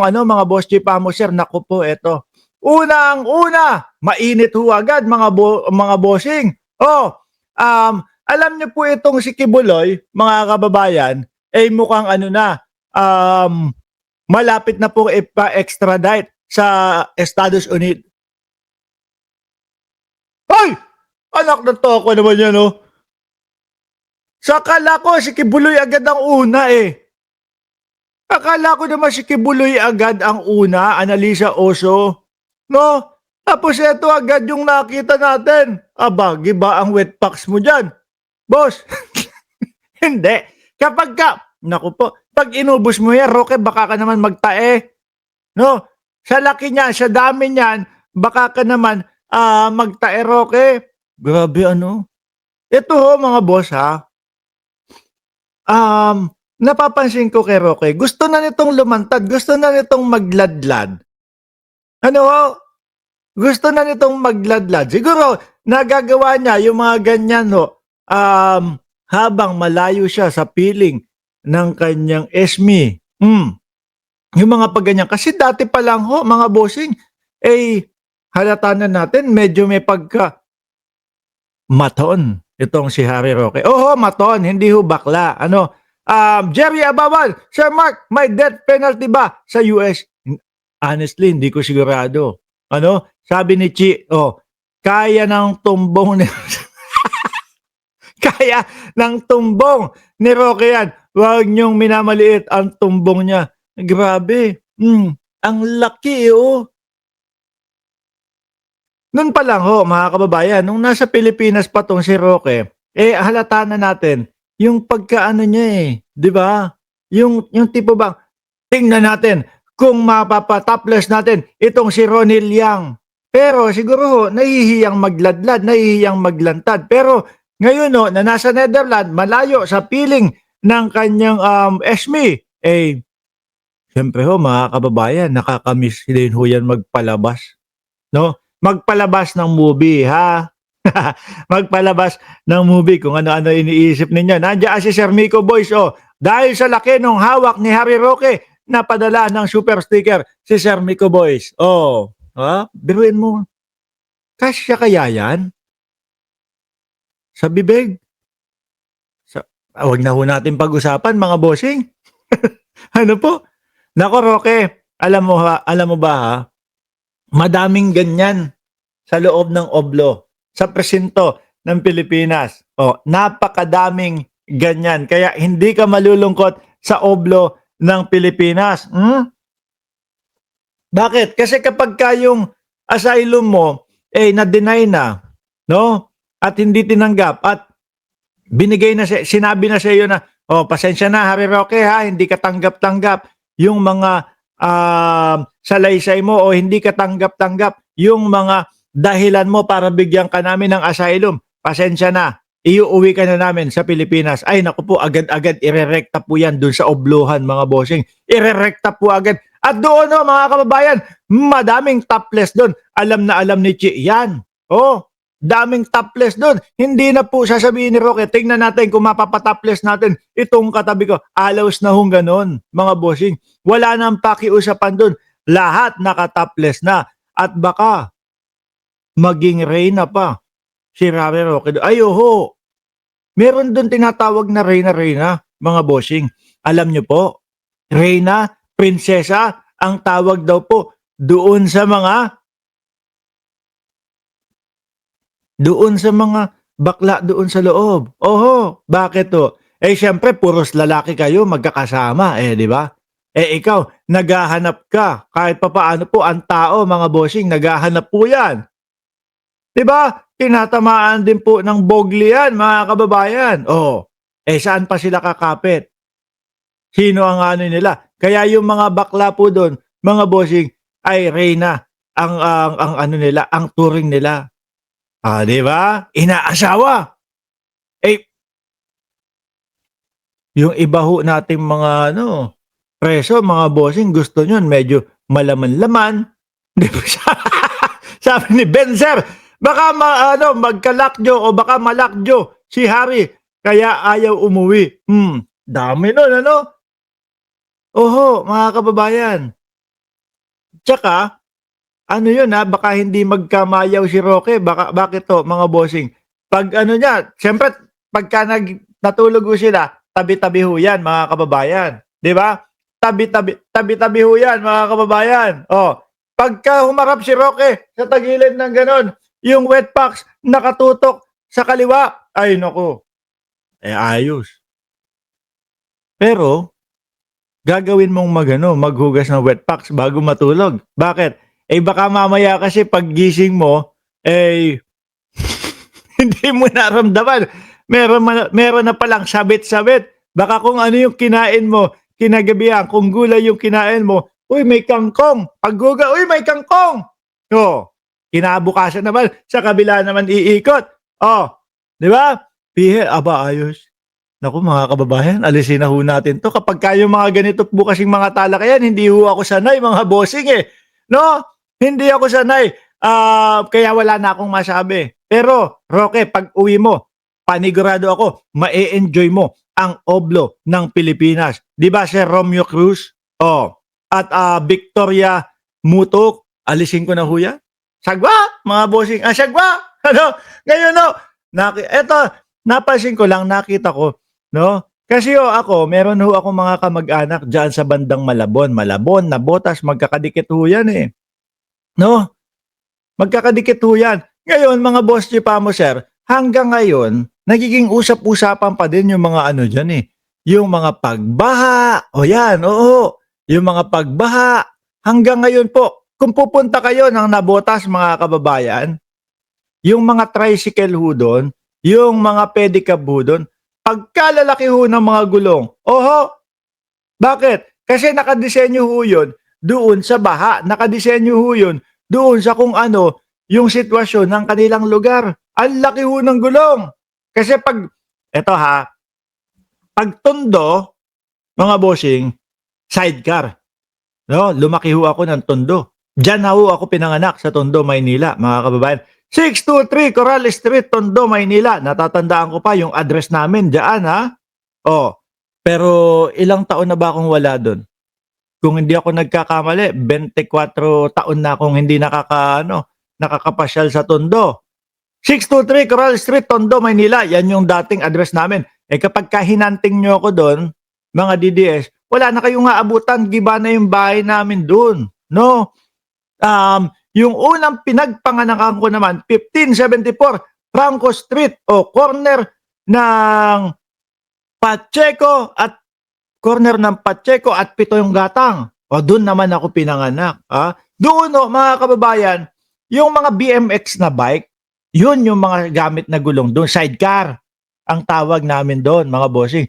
ano mga boss G Pamuser, naku po eto. Unang-una, mainit ho agad mga bossing. Oh, alam niyo po itong si Kibuloy, mga kababayan, eh mukhang ano na, malapit na po ipa-extradite sa Estados Unidos. Ay! Anak ng toko naman yan, oh. Sa akala ko si Kibuloy agad ang una eh. Akala ko naman si Kibuloy agad ang una, Annalisa Oso. No? Tapos ito agad yung nakita natin. Aba, giba ang wet packs mo dyan. Boss, hindi. Kapag ka, naku po, pag inubos mo yan, Roque, baka ka naman magtae. No? Sa laki niyan, sa dami niyan, baka ka naman magtae, Roque. Grabe ano. Ito ho mga boss ha. Napapansin ko kay Roque, gusto na nitong lumantad, gusto na nitong magladlad. Ano ho? Gusto na nitong magladlad. Siguro, nagagawa niya yung mga ganyan ho, habang malayo siya sa piling ng kanyang esmi. Yung mga pagganyan. Kasi dati pa lang ho, mga bossing, eh, halata na natin, medyo may pagka maton itong si Harry Roque. Oo, maton, hindi ho bakla. Ano? Jerry Abawal, Sir Mark, may death penalty ba sa US? Honestly, hindi ko sigurado. Ano? Sabi ni Chi, kaya ng tumbong ni kaya ng tumbong ni Roque yan. Huwag niyong minamaliit ang tumbong niya. Grabe. Ang laki oh. Noon pa lang ho, mga kababayan, nung nasa Pilipinas pa tong si Roque, halata na natin yung pagkaano niya eh, 'di ba? Yung tipo bang tingnan natin kung mapapa-topless natin itong si Ronil Yang. Pero siguro ho, nahihiyang magladlad, nahihiyang maglantad. Pero ngayon ho, na nasa Netherlands, malayo sa piling ng kanyang esmi, siyempre ho, mga kababayan, nakakamiss din ho yan magpalabas. No? Magpalabas ng movie, ha? Magpalabas ng movie kung ano-ano iniisip ninyo. Nandiyan si Sir Miko Boys, dahil sa laki ng hawak ni Harry Roque, napadala ng super sticker si Sir Miko Boys. Biruin mo. Kasya kaya yan? Sa bibig? Wag na ho natin pag-usapan, mga bossing. Ano po? Nako, Roque, alam mo ba ha? Madaming ganyan sa loob ng oblo, sa presinto ng Pilipinas. Napakadaming ganyan. Kaya hindi ka malulungkot sa oblo ng Pilipinas. Bakit? Kasi kapag yung asylum mo na-deny na, no? At hindi tinanggap at binigay na sinabi na sa iyo na, pasensya na Harry Roque ha, hindi ka tanggap-tanggap yung mga salaysay mo o hindi ka tanggap-tanggap yung mga dahilan mo para bigyan ka namin ng asylum. Pasensya na, iuwi ka na namin sa Pilipinas. Ay naku po, agad-agad irerekta po yan dun sa obluhan, mga bossing. Irerekta po agad. At doon mga kababayan, madaming topless doon. Alam na alam ni Chi yan. Daming topless doon. Hindi na po sasabihin ni Roque, tingnan natin kung mapapatopless natin itong katabi ko. Alaws na hong ganon, mga bossing. Wala nang pakiusapan doon. Lahat nakatopless na. At baka maging reyna pa si Harry Roque. Ay, meron doon tinatawag na reyna, mga bossing. Alam nyo po, reyna, prinsesa, ang tawag daw po doon sa mga bakla doon sa loob. Bakit to? Siyempre, puros lalaki kayo magkakasama, di ba? Ikaw, naghahanap ka. Kahit papaano po, ang tao, mga bossing, naghahanap po yan. Di ba? Tinatamaan din po ng bogli yan, mga kababayan. Saan pa sila kakapit? Sino ang ano nila? Kaya yung mga bakla po doon, mga bossing, ay reyna ang ano nila, ang turing nila. Di ba? Inaasawa. Yung iba ho nating mga preso, mga bossing, gusto nyo medyo malaman-laman. Di ba? Sabi ni Benzer, baka magkalakjo o baka malakjo si Harry kaya ayaw umuwi. Dami nun, mga kababayan. Tsaka ano yun, baka hindi magkamayaw si Roque, bakit 'to mga bossing, 'pag ano niya siyempre pagka natulog ho sila, tabi-tabi ho yan mga kababayan, 'di ba? Tabi-tabi ho yan mga kababayan, oh. Pagka humarap si Roque sa tagilid ng gano'n, yung wetpacks nakatutok sa kaliwa, ay naku, ayos. Pero gagawin mong maghugas ng wetpacks bago matulog. Bakit? Baka mamaya kasi paggising mo, eh, hindi mo naramdaman. Meron na palang sabit-sabit. Baka kung ano yung kinain mo kinagabihan, kung gulay yung kinain mo, "Uy, may kangkong." Paghuga, "Uy, may kangkong." Oh, kinabukasan naman sa kabila naman iikot. Oh, 'di ba? Aba, ayos. Naku mga kababayan, alisin na ho natin 'to kapagka yung mga ganito po kasing mga talakayan hindi ho ako sanay mga bossing, 'no? Hindi ako sanay, kaya wala na akong masabi. Pero Roque, pag-uwi mo, panigurado ako ma-e-enjoy mo ang oblo ng Pilipinas. 'Di ba Sir Romeo Cruz? Oh, at, Victoria Mutok, alisin ko na ho 'yan. Sagwa mga bossing, sagwa ano, ngayon ho, eto napansin ko lang, nakita ko 'no, kasi ako meron ho akong mga kamag-anak diyan sa bandang Malabon. Malabon, Navotas, magkakadikit ho 'yan, 'no? Magkakadikit ho 'yan. Ngayon mga boss Chipamo sir, hanggang ngayon nagiging usap-usapan pa din yung mga ano diyan, yung mga pagbaha, o 'yan, oo, yung mga pagbaha. Hanggang ngayon po, kung pupunta kayo ng Navotas mga kababayan, yung mga tricycle ho do'n, yung mga pedicab ho do'n, pagkalalaki ho ng mga gulong, oho, bakit? Kasi nakadisenyo ho yun doon sa baha, nakadisenyo ho yun doon sa kung ano yung sitwasyon ng kanilang lugar. Ang laki ho ng gulong. Kasi eto 'pag Tondo, mga bossing, sidecar, 'no, lumaki ho ako ng Tondo. Diyan na ho ako pinanganak sa Tondo, Maynila, mga kababayan. 623 Coral Street, Tondo, Maynila. Natatandaan ko pa yung address namin diyaan, Oh, pero ilang taon na ba akong wala dun? Kung hindi ako nagkakamali, 24 taon na akong hindi nakakapasyal sa Tondo. 623 Coral Street, Tondo, Maynila. Yan yung dating address namin. Kapagka hinunting niyo ako dun, mga DDS, wala na kayong aabutan, giba na yung bahay namin dun, 'no? Yung unang pinagpanganakan ko naman, 1574 Franco Street o corner ng Pacheco at Pitoyong Gatang. O dun naman ako pinanganak, Doon mga kababayan, yung mga BMX na bike, yun yung mga gamit na gulong doon, sidecar ang tawag namin doon mga bossing.